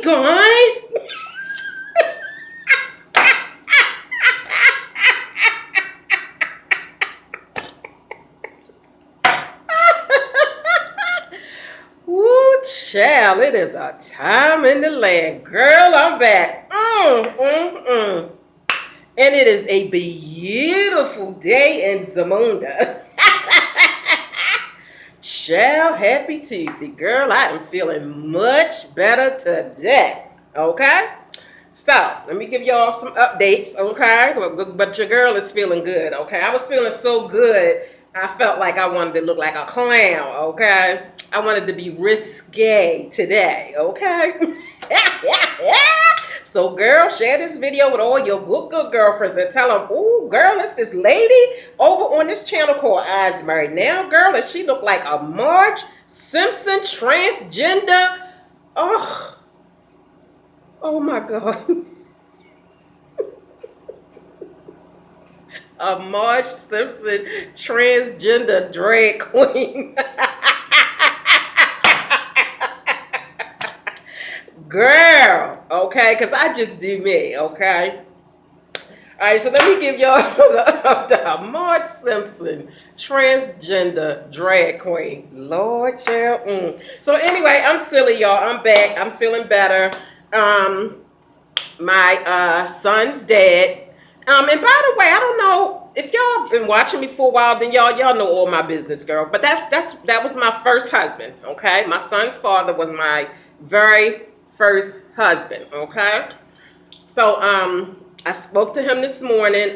guys. Woo, child, it is a time in the land. Girl, I'm back. And it is a beautiful day in Zamunda. Child, happy Tuesday. Girl, I am feeling much better today. Okay? So, let me give y'all some updates, okay? But your girl is feeling good, okay? I was feeling so good, I felt like I wanted to look like a clown, okay? I wanted to be risque today, okay? So, girl, share this video with all your good girlfriends and tell them, ooh, girl, it's this lady over on this channel called EYESMARRIEDNOW, girl, and she looked like a Marge Simpson transgender. Oh my God. A Marge Simpson transgender drag queen. Girl, okay, because I just do me, okay? All right, so let me give y'all the Marge Simpson transgender drag queen. Lord, child. So anyway, I'm silly, y'all. I'm back. I'm feeling better. My son's dead. And by the way, I don't know if y'all been watching me for a while, then y'all know all my business, girl. But that was my first husband, okay? My son's father was my very first husband, okay? So I spoke to him this morning.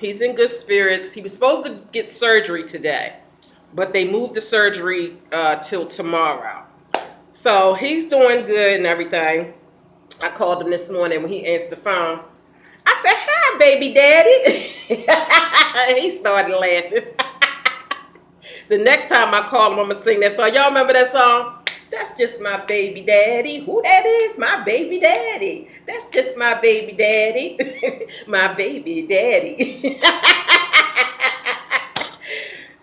He's in good spirits. He was supposed to get surgery today, but they moved the surgery till tomorrow. So he's doing good and everything. I called him this morning when he answered the phone. I said, hi, baby daddy. He started laughing. The next time I call him, I'm going to sing that song. Y'all remember that song? That's just my baby daddy. Who that is? My baby daddy. That's just my baby daddy. My baby daddy.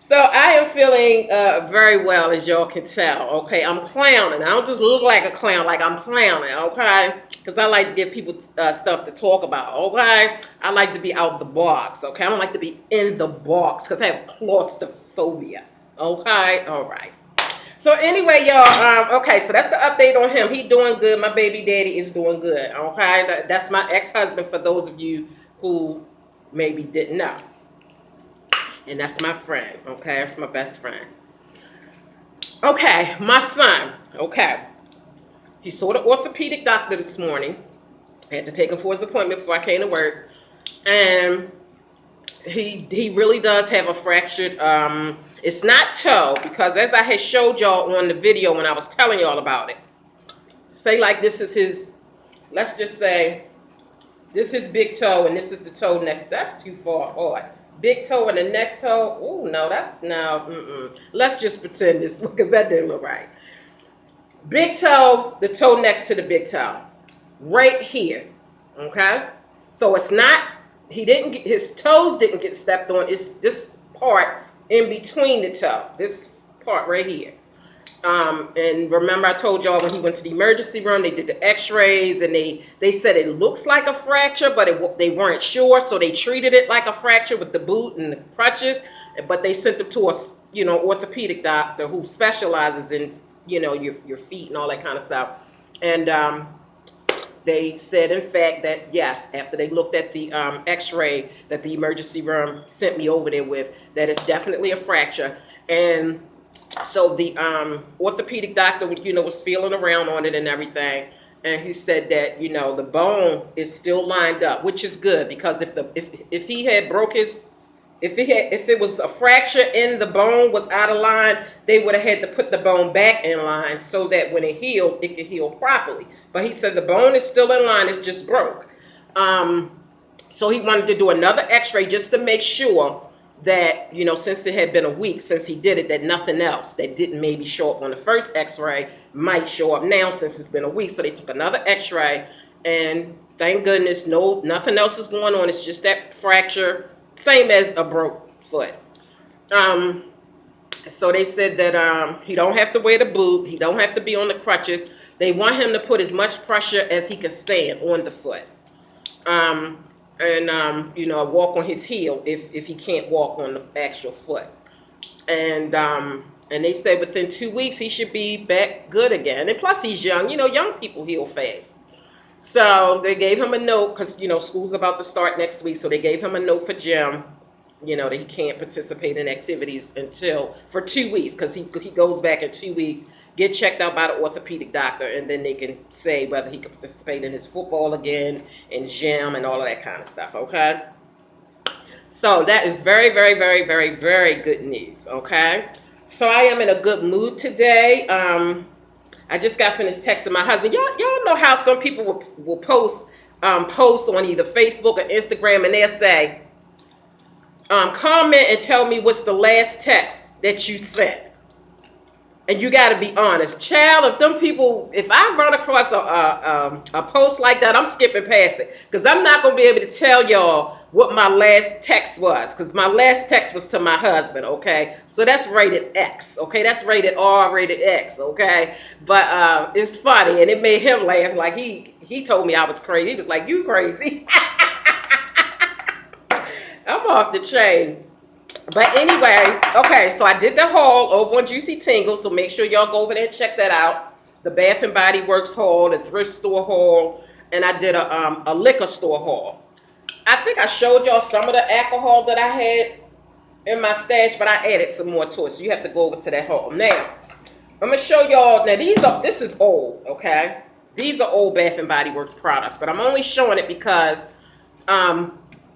So I am feeling very well, as y'all can tell, okay? I'm clowning. I don't just look like a clown, like I'm clowning, okay? Because I like to give people stuff to talk about, okay? I like to be out the box, okay? I don't like to be in the box because I have claustrophobia, okay? All right. So anyway, y'all, okay, so that's the update on him. He doing good. My baby daddy is doing good, okay? That's my ex-husband for those of you who maybe didn't know. And that's my friend, okay? That's my best friend. Okay, my son, okay. He saw the orthopedic doctor this morning. I had to take him for his appointment before I came to work. And he really does have a fractured, it's not toe, because as I had showed y'all on the video when I was telling y'all about it. Say like this is his, let's just say, this is big toe and this is the toe next. That's too far apart. Big toe and the next toe. Oh no, that's no. Let's just pretend this because that didn't look right. Big toe, the toe next to the big toe, right here. Okay, so it's not. He didn't get his toes didn't get stepped on. It's this part in between the toe. This part right here. And remember I told y'all when he went to the emergency room, they did the x-rays and they said it looks like a fracture, but they weren't sure, so they treated it like a fracture with the boot and the crutches, but they sent him to a orthopedic doctor who specializes in your feet and all that kind of stuff. And they said in fact that yes, after they looked at the x-ray that the emergency room sent me over there with, that it's definitely a fracture. And so the orthopedic doctor, was feeling around on it and everything, and he said that the bone is still lined up, which is good because if he had broke his, if it was a fracture and the bone was out of line, they would have had to put the bone back in line so that when it heals, it could heal properly. But he said the bone is still in line; it's just broke. So he wanted to do another X-ray just to make sure that, since it had been a week since he did it, that nothing else that didn't maybe show up on the first x-ray might show up now since it's been a week. So they took another x-ray, and thank goodness, nothing else is going on. It's just that fracture, same as a broke foot. So they said that he don't have to wear the boot. He don't have to be on the crutches. They want him to put as much pressure as he can stand on the foot. You know, walk on his heel if he can't walk on the actual foot. And they say within 2 weeks he should be back good again. And plus he's young. You know, young people heal fast. So they gave him a note because, you know, school's about to start next week. So they gave him a note for gym, you know, that he can't participate in activities for 2 weeks, because he goes back in 2 weeks, get checked out by the orthopedic doctor, and then they can say whether he can participate in his football again, in gym, and all of that kind of stuff, okay? So that is very, very, very, very, very good news, okay? So I am in a good mood today. I just got finished texting my husband. Y'all know how some people will post posts on either Facebook or Instagram, and they'll say, comment and tell me what's the last text that you sent. And you got to be honest. Child, if I run across a post like that, I'm skipping past it. Because I'm not going to be able to tell y'all what my last text was. Because my last text was to my husband, okay? So that's rated X, okay? That's rated R, rated X, okay? But it's funny, and it made him laugh. Like, he told me I was crazy. He was like, you crazy. I'm off the chain. But anyway, okay, so I did the haul over on Juicy Tingles, so make sure y'all go over there and check that out. The Bath and Body Works haul, the thrift store haul, and I did a liquor store haul. I think I showed y'all some of the alcohol that I had in my stash, but I added some more to it, so you have to go over to that haul. Now, I'm going to show y'all, now this is old, okay? These are old Bath and Body Works products, but I'm only showing it because,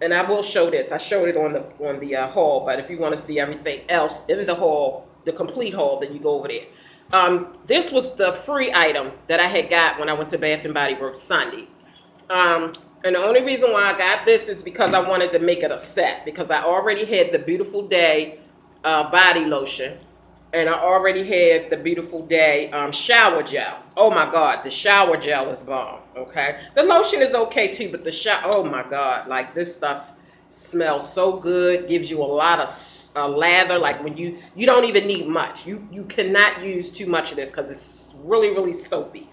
and I will show this. I showed it on the haul, but if you want to see everything else in the haul, the complete haul, then you go over there. This was the free item that I had got when I went to Bath and Body Works Sunday. And the only reason why I got this is because I wanted to make it a set, because I already had the Beautiful Day body lotion, and I already have the Beautiful Day shower gel. Oh my God, the shower gel is bomb, okay? The lotion is okay too, but the shower, oh my God, like this stuff smells so good, gives you a lot of lather, like when you don't even need much. You cannot use too much of this because it's really, really soapy.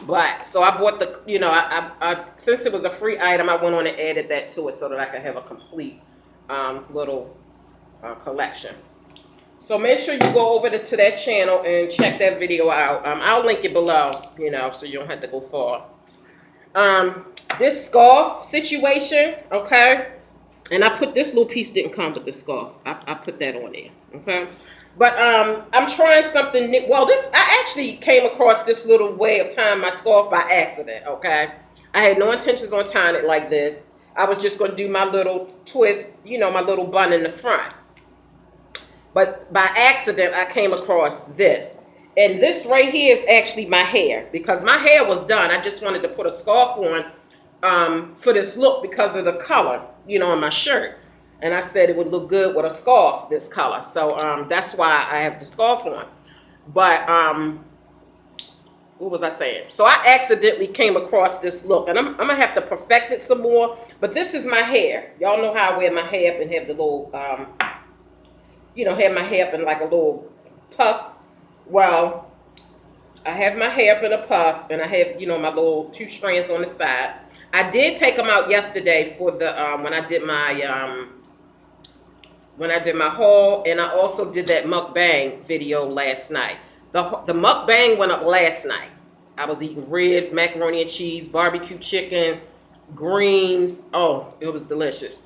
But, so I bought the, you know, I since it was a free item, I went on and added that to it so that I could have a complete little collection. So make sure you go over to that channel and check that video out. I'll link it below, you know, so you don't have to go far. This scarf situation, okay? And I put, this little piece didn't come with the scarf. I put that on there, okay? But I'm trying something new. Well, I actually came across this little way of tying my scarf by accident, okay? I had no intentions on tying it like this. I was just going to do my little twist, you know, my little bun in the front. But by accident, I came across this. And this right here is actually my hair, because my hair was done. I just wanted to put a scarf on for this look because of the color, you know, on my shirt. And I said it would look good with a scarf, this color. So that's why I have the scarf on. But what was I saying? So I accidentally came across this look. And I'm going to have to perfect it some more. But this is my hair. Y'all know how I wear my hair up and have the little, you know, have my hair up in like a little puff. Well, I have my hair up in a puff. And I have, you know, my little 2 strands on the side. I did take them out yesterday for the, when I did my haul, and I also did that mukbang video last night. The mukbang went up last night. I was eating ribs, macaroni and cheese, barbecue chicken, greens. Oh, it was delicious.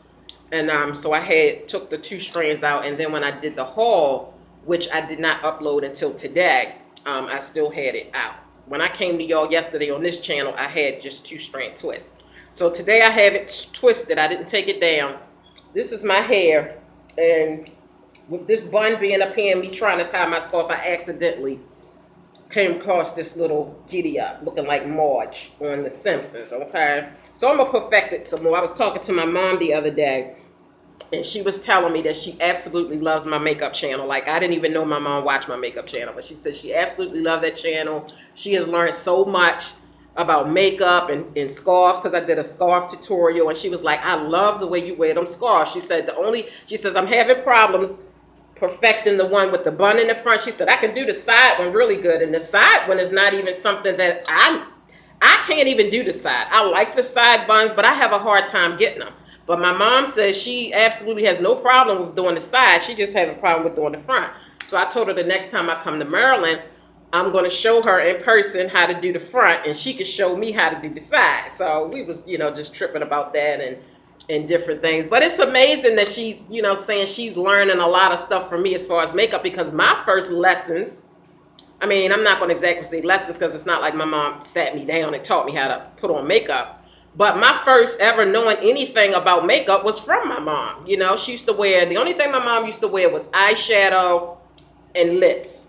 And so I took the 2 strands out, and then when I did the haul, which I did not upload until today, I still had it out. When I came to y'all yesterday on this channel, I had just 2 strand twists. So today I have it twisted. I didn't take it down. This is my hair. And with this bun being up here and me trying to tie my scarf, I accidentally came across this little giddy up looking like Marge on The Simpsons, okay? So I'm going to perfect it some more. I was talking to my mom the other day, and she was telling me that she absolutely loves my makeup channel. Like, I didn't even know my mom watched my makeup channel, but she said she absolutely loved that channel. She has learned so much about makeup and scarves, because I did a scarf tutorial, and she was like, I love the way you wear them scarves. She said she says, I'm having problems perfecting the one with the bun in the front. She said, I can do the side one really good. And the side one is not even something that I can't even do the side. I like the side buns, but I have a hard time getting them. But my mom says she absolutely has no problem with doing the side. She just has a problem with doing the front. So I told her the next time I come to Maryland, I'm going to show her in person how to do the front, and she could show me how to do the side. So we was, just tripping about that and different things. But it's amazing that she's, saying she's learning a lot of stuff from me as far as makeup, because my first lessons, I mean, I'm not going to exactly say lessons because it's not like my mom sat me down and taught me how to put on makeup. But my first ever knowing anything about makeup was from my mom. She used to wear, the only thing my mom used to wear was eyeshadow and lips.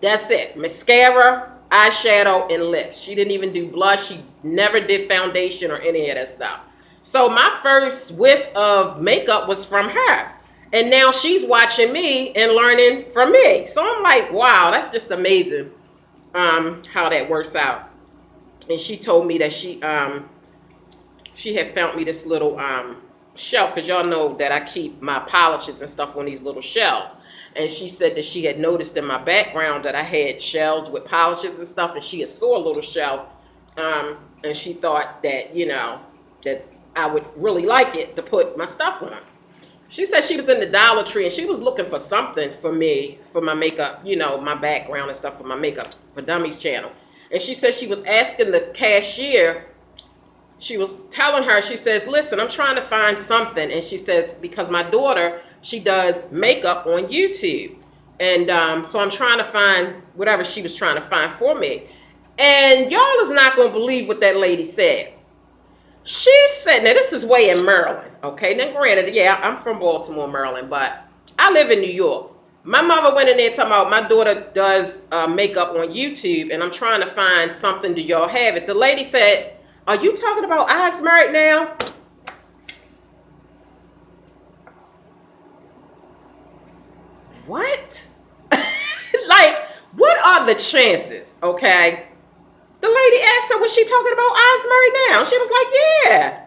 That's it. Mascara, eyeshadow, and lips. She didn't even do blush. She never did foundation or any of that stuff. So my first whiff of makeup was from her. And now she's watching me and learning from me. So I'm like, wow, that's just amazing how that works out. And she told me that she had found me this little shelf, because y'all know that I keep my polishes and stuff on these little shelves. And she said that she had noticed in my background that I had shelves with polishes and stuff, and she had saw a little shelf, and she thought that, that I would really like it to put my stuff on. She said she was in the Dollar Tree and she was looking for something for me, for my makeup, my background and stuff for my Makeup for Dummies channel. And she said she was asking the cashier, she was telling her, she says, listen, I'm trying to find something. And she says, because my daughter, she does makeup on YouTube. And so I'm trying to find whatever she was trying to find for me. And y'all is not going to believe what that lady said. She said, now this is way in Maryland, okay? Now granted, yeah, I'm from Baltimore, Maryland, but I live in New York. My mother went in there talking about my daughter does makeup on YouTube, and I'm trying to find something. Do y'all have it? The lady said, are you talking about EYESMARRIEDNOW? What? Like, what are the chances, okay? The lady asked her, was she talking about EYESMARRIEDNOW? She was like, yeah.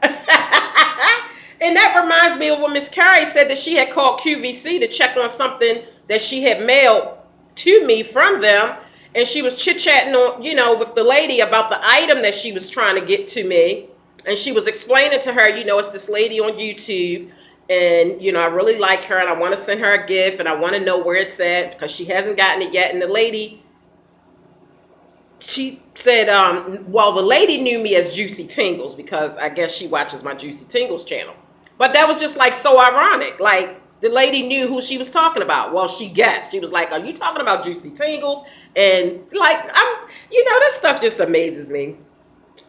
And that reminds me of what Miss Carrie said, that she had called QVC to check on something that she had mailed to me from them. And she was chit-chatting on, with the lady about the item that she was trying to get to me. And she was explaining to her, it's this lady on YouTube. And, I really like her and I want to send her a gift and I want to know where it's at because she hasn't gotten it yet. And the lady, she said, well, the lady knew me as Juicy Tingles because I guess she watches my Juicy Tingles channel. But that was just like so ironic. Like the lady knew who she was talking about. Well, she guessed. She was like, are you talking about Juicy Tingles? And like, this stuff just amazes me.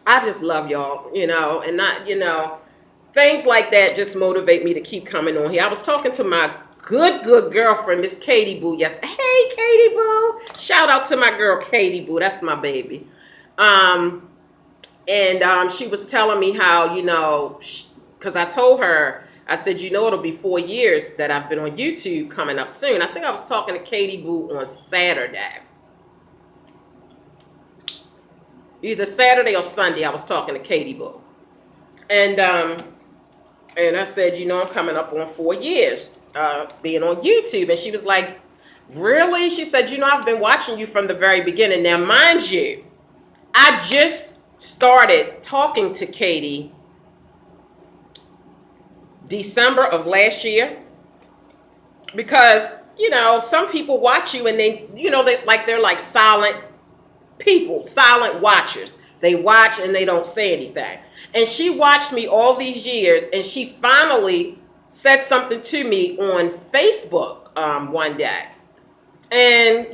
I just love y'all, and not, things like that just motivate me to keep coming on here. I was talking to my good girlfriend, Miss Katie Boo, yesterday. Hey, Katie Boo. Shout out to my girl, Katie Boo. That's my baby. And she was telling me how, because I told her, I said, it'll be 4 years that I've been on YouTube coming up soon. I think I was talking to Katie Boo on Saturday. Either Saturday or Sunday, I was talking to Katie Boo. And I said, I'm coming up on 4 years being on YouTube. And she was like, really? She said, I've been watching you from the very beginning. Now, mind you, I just started talking to Katie December of last year. Because, some people watch you and they, they're like silent people, silent watchers. They watch and they don't say anything. And she watched me all these years, and she finally said something to me on Facebook one day. And,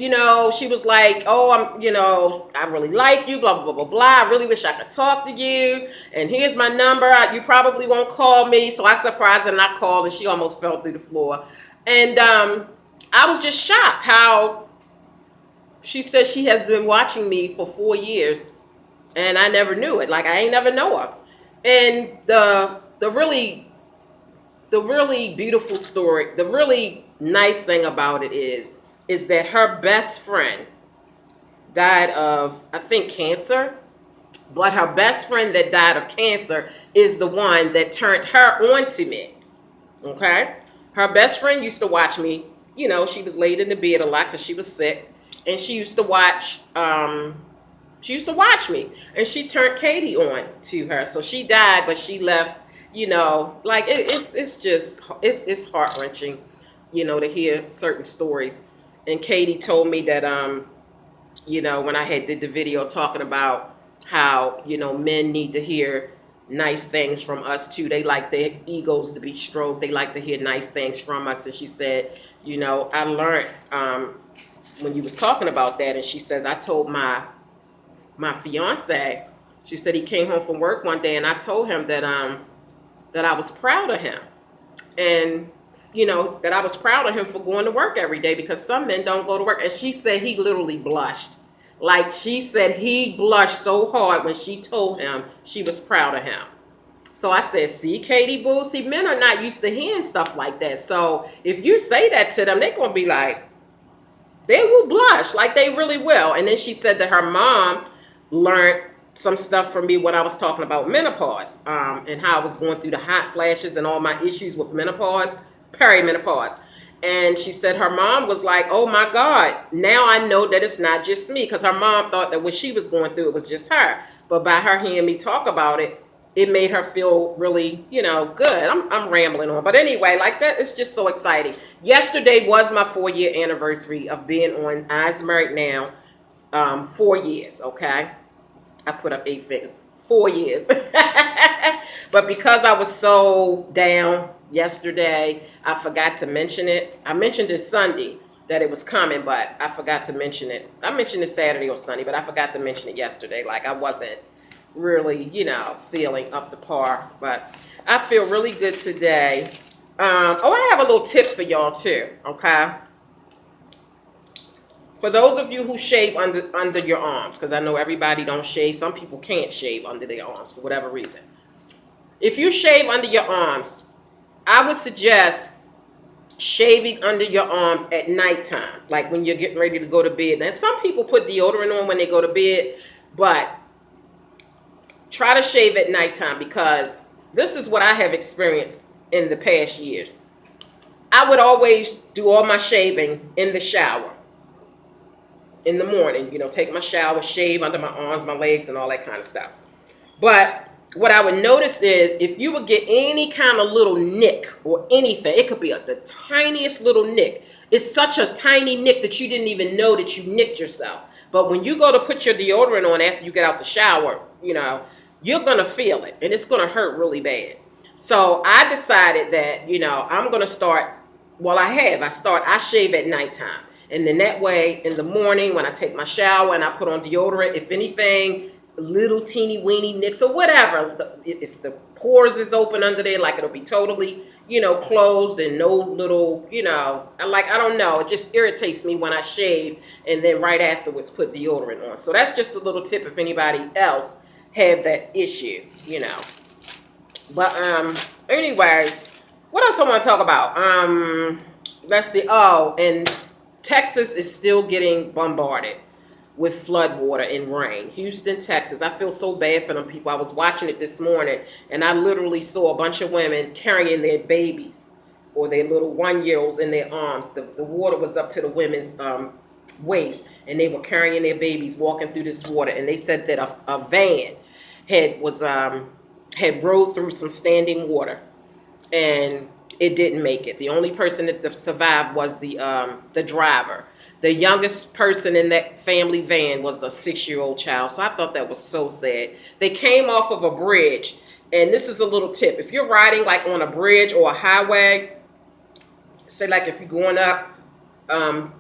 she was like, oh, I really like you, blah, blah, blah, blah. I really wish I could talk to you. And here's my number. You probably won't call me. So I surprised her and I called, and she almost fell through the floor. And I was just shocked how she said she has been watching me for 4 years. And I never knew it. Like, I ain't never know her. And the really beautiful story, the really nice thing about it is that her best friend died of, I think, cancer. But her best friend that died of cancer is the one that turned her on to me. Okay? Her best friend used to watch me you know, she was laid in the bed a lot because she was sick, and she used to watch. She used to watch me, and she turned Katie on to her. So she died, but she left. You know, like it's just it's heart wrenching, you know, to hear certain stories. And Katie told me that you know, when I had did the video talking about how, you know, men need to hear nice things from us too. They like their egos to be stroked. They like to hear nice things from us. And she said, you know, I learned when you was talking about that, and she says, I told my fiance, she said he came home from work one day, and I told him that that I was proud of him. And you know, that I was proud of him for going to work every day, because some men don't go to work. And she said he literally blushed. Like, she said he blushed so hard when she told him she was proud of him. So I said, see, Katie Boo, see, men are not used to hearing stuff like that. So if you say that to them, they're going to be like, they will blush, like they really will. And then she said that her mom learned some stuff from me when I was talking about menopause, and how I was going through the hot flashes and all my issues with menopause, perimenopause. And she said her mom was like, oh my God, now I know that it's not just me. Because her mom thought that what she was going through, it was just her. But by her hearing me talk about it, it made her feel really, you know, good. I'm rambling on. But anyway, like that, it's just so exciting. Yesterday was my 4-year anniversary of being on Eyes Married Now. 4 years, okay? I put up 8 figures. 4 years. But because I was so down yesterday, I forgot to mention it. I mentioned it Sunday that it was coming, but I forgot to mention it. I mentioned it Saturday or Sunday, but I forgot to mention it yesterday. Like, I wasn't really, you know, feeling up to par. But I feel really good today. Oh, I have a little tip for y'all too, okay? For those of you who shave under your arms, because I know everybody don't shave. Some people can't shave under their arms for whatever reason. If you shave under your arms, I would suggest shaving under your arms at nighttime, like when you're getting ready to go to bed. Now, some people put deodorant on when they go to bed, but try to shave at nighttime, because this is what I have experienced in the past years. I would always do all my shaving in the shower. In the morning, you know, take my shower, shave under my arms, my legs, and all that kind of stuff. But what I would notice is if you would get any kind of little nick or anything, it could be the tiniest little nick. It's such a tiny nick that you didn't even know that you nicked yourself. But when you go to put your deodorant on after you get out the shower, you know, you're going to feel it, and it's going to hurt really bad. So I decided that, you know, I'm going to start, well, I shave at nighttime. And then that way, in the morning, when I take my shower and I put on deodorant, if anything, little teeny weeny nicks or whatever, if the pores is open under there, like it'll be totally, you know, closed, and no little, you know, I don't know, it just irritates me when I shave and then right afterwards put deodorant on. So that's just a little tip if anybody else have that issue, you know. But anyway, what else I want to talk about? Let's see. Oh, and Texas is still getting bombarded with flood water and rain. Houston, Texas. I feel so bad for them people. I was watching it this morning, and I literally saw a bunch of women carrying their babies or their little 1-year-olds in their arms. The water was up to the women's waist, and they were carrying their babies walking through this water. And they said that a van had rode through some standing water, and it didn't make it. The only person that survived was the driver. The youngest person in that family van was a 6-year-old child. So I thought that was so sad. They came off of a bridge, and this is a little tip. If you're riding like on a bridge or a highway, say like if you're going up,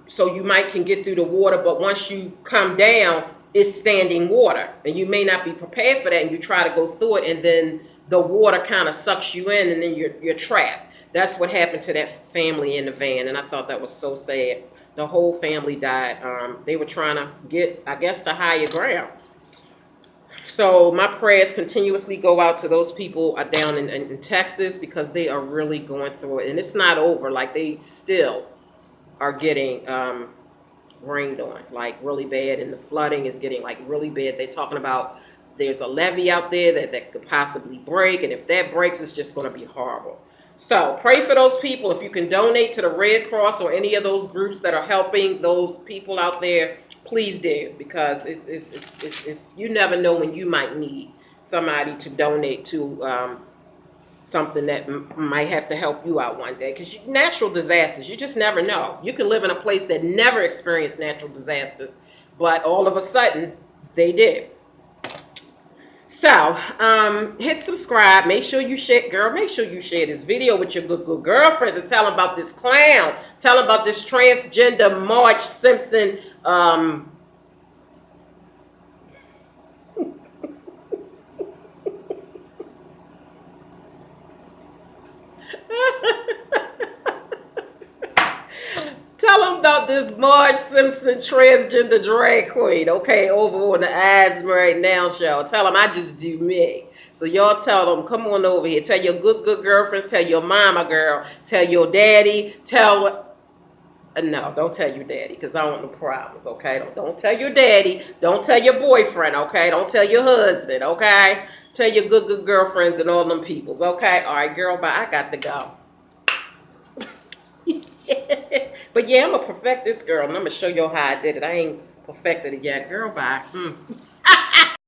so you can get through the water, but once you come down, it's standing water, and you may not be prepared for that, and you try to go through it, and then the water kind of sucks you in, and then you're trapped. That's what happened to that family in the van, and I thought that was so sad. The whole family died. They were trying to get, I guess, to higher ground. So my prayers continuously go out to those people down in Texas, because they are really going through it, and it's not over. Like, they still are getting rained on, like really bad, and the flooding is getting like really bad. They're talking about there's a levee out there that could possibly break, and if that breaks, it's just going to be horrible. So pray for those people. If you can donate to the Red Cross or any of those groups that are helping those people out there, please do, because it's you never know when you might need somebody to donate to something that might have to help you out one day. Because natural disasters, you just never know. You can live in a place that never experienced natural disasters, but all of a sudden they did. So, hit subscribe. Make sure you share, girl. Make sure you share this video with your good girlfriends and tell them about this clown. Tell them about this transgender Marge Simpson. Tell them about this Marge Simpson transgender drag queen, okay, over on the EYESMARRIEDNOW show. Tell them I just do me. So y'all tell them, come on over here. Tell your good girlfriends. Tell your mama, girl. Tell your daddy. Tell... no, don't tell your daddy, because I don't want no problems, okay? Don't tell your daddy. Don't tell your boyfriend, okay? Don't tell your husband, okay? Tell your good girlfriends and all them peoples, okay? All right, girl, bye. I got to go. But yeah, I'm going to perfect this, girl, and I'm going to show you how I did it. I ain't perfected it yet. Girl, bye.